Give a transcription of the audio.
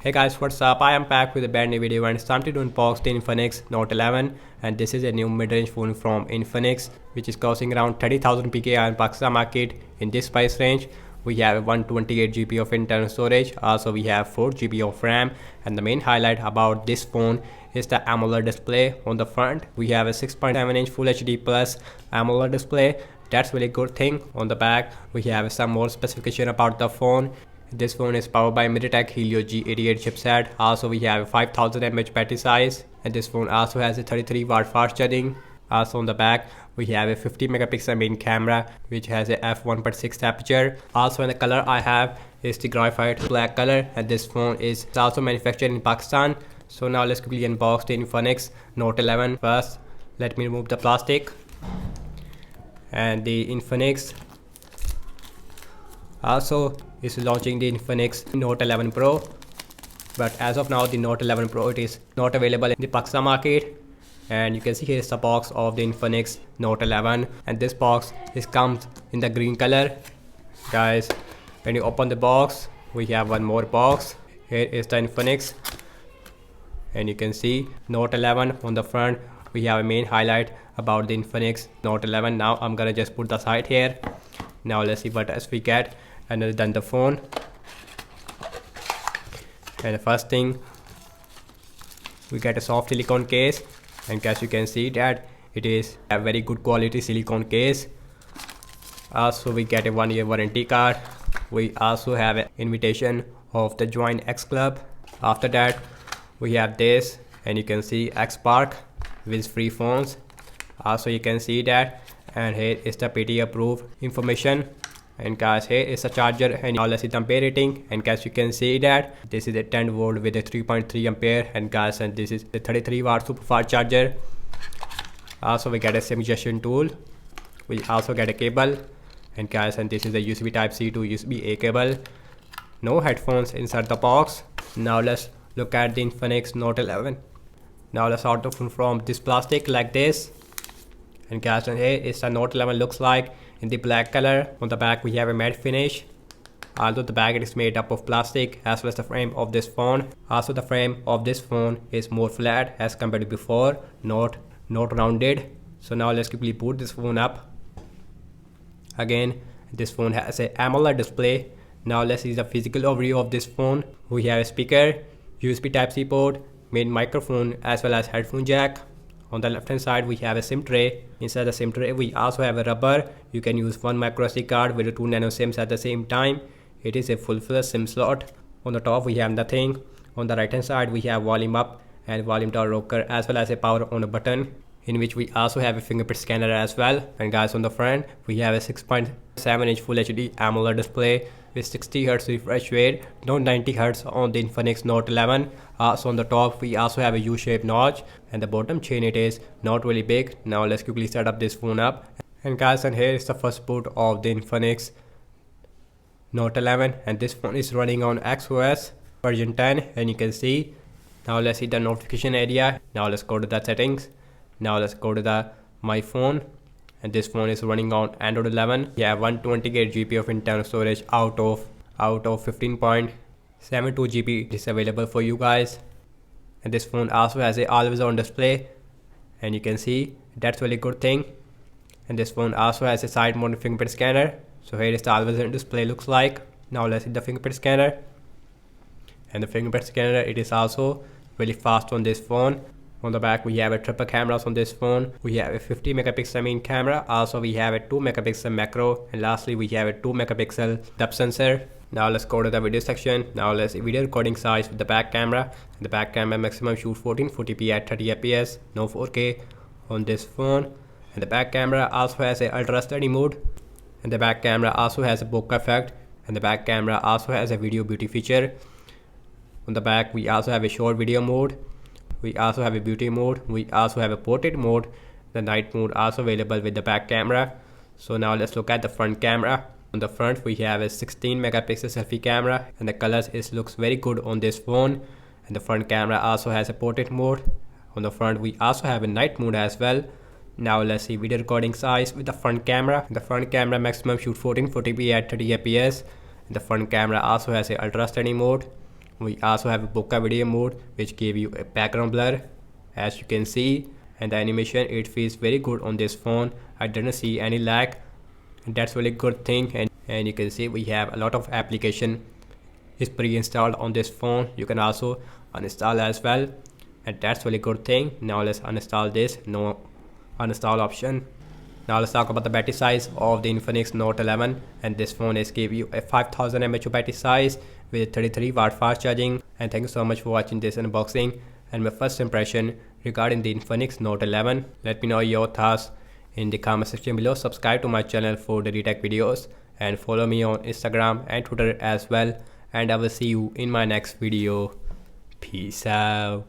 Hey guys, what's up? I am back with a brand new video and it's time to unbox the Infinix Note 11, and this is a new mid-range phone from Infinix which is costing around 30,000 PKI in Pakistan market. In this price range we have 128 GB of internal storage, also we have 4 GB of RAM, and the main highlight about this phone is the AMOLED display. On the front we have a 6.7-inch Full HD plus AMOLED display. That's really good thing. On the back we have some more specification about the phone. This phone is powered by MediaTek Helio G88 chipset. Also we have a 5000 mAh battery size, and this phone also has a 33 watt fast charging. Also on the back we have a 50 megapixel main camera which has a f1.6 aperture. Also in the color I have is the graphite black color, and this phone is also manufactured in Pakistan. So now let's quickly unbox the Infinix Note 11. First let me remove the plastic, and the Infinix also is launching the Infinix Note 11 Pro, but as of now the Note 11 Pro it is not available in the Pakistan market. And you can see here is the box of the Infinix Note 11, and this box comes in the green color. Guys, when you open the box we have one more box. Here is the Infinix, and you can see Note 11 on the front. We have a main highlight about the Infinix Note 11. Now I'm gonna just put the side here. Now let's see what else we get and then the phone. And the first thing, we get a soft silicone case, and as you can see that it is a very good quality silicone case. Also we get a 1-year warranty card. We also have an invitation of the Join X Club. After that we have this, and you can see X Park with free phones. Also you can see that, and here is the PT approved information. And guys, here is the charger, and now let's see the ampere rating. And guys, you can see that this is a 10 volt with a 3.3 ampere, and guys, and this is the 33 watt super fast charger. Also we get a semi-junction tool. We also get a cable, and guys, and this is a USB type C to USB A cable. No headphones inside the box. Now let's look at the Infinix Note 11. Now let's out the phone from this plastic like this. And guys, and here is the Note 11 looks like in the black color. On the back we have a matte finish, although the back is made up of plastic, as well as the frame of this phone. Also the frame of this phone is more flat as compared to before, not rounded. So now let's quickly boot this phone up. Again, this phone has a AMOLED display. Now let's see the physical overview of this phone. We have a speaker, USB type C port, main microphone, as well as headphone jack. On the left hand side we have a SIM tray. Inside the SIM tray we also have a rubber. You can use one micro SD card with 2 nano SIMs at the same time. It is a full-fledged SIM slot. On the top we have nothing. On the right hand side we have volume up and volume down rocker, as well as a power on button, in which we also have a fingerprint scanner as well. And guys, on the front we have a 6.7-inch Full HD AMOLED display with 60 Hz refresh rate, not 90 Hz on the Infinix Note 11. So on the top we also have a U-shaped notch, and the bottom chain it is not really big. Now let's quickly set up this phone up. And guys, and here is the first boot of the Infinix Note 11, and this phone is running on XOS version 10, and you can see. Now let's see the notification area. Now let's go to the settings. Now let's go to the My Phone, and this phone is running on Android 11. We have 128 GB of internal storage out of 15.72 GB is available for you guys. And this phone also has a always on display, and you can see that's really good thing. And this phone also has a side mounted fingerprint scanner. So here is the always on display looks like. Now let's see the fingerprint scanner, and the fingerprint scanner it is also really fast on this phone. On the back we have a triple cameras on this phone. We have a 50 megapixel main camera, also we have a 2 megapixel macro, and lastly we have a 2 megapixel depth sensor. Now let's go to the video section. Now let's see video recording size with the back camera. The back camera maximum shoot 1440p at 30 fps, no 4K on this phone. And the back camera also has a ultra steady mode, and the back camera also has a bokeh effect, and the back camera also has a video beauty feature. On the back we also have a short video mode. We also have a beauty mode. We also have a portrait mode. The night mode also available with the back camera. So now let's look at the front camera. On the front we have a 16 megapixel selfie camera, and the colors looks very good on this phone. And the front camera also has a portrait mode. On the front we also have a night mode as well. Now let's see video recording size with the front camera. The front camera maximum shoot 1440p at 30 fps. The front camera also has a ultra steady mode. We also have a bokeh video mode which give you a background blur, as you can see, and the animation, it feels very good on this phone. I didn't see any lag, and that's really good thing. And you can see we have a lot of application is pre-installed on this phone. You can also uninstall as well, and that's really good thing. Now let's uninstall this. No uninstall option. Now let's talk about the battery size of the Infinix Note 11, and this phone is give you a 5000 mAh battery size with 33 watt fast charging. And thank you so much for watching this unboxing and my first impression regarding the Infinix Note 11. Let me know your thoughts in the comment section below. Subscribe to my channel for daily tech videos and follow me on Instagram and Twitter as well. And I will see you in my next video. Peace out.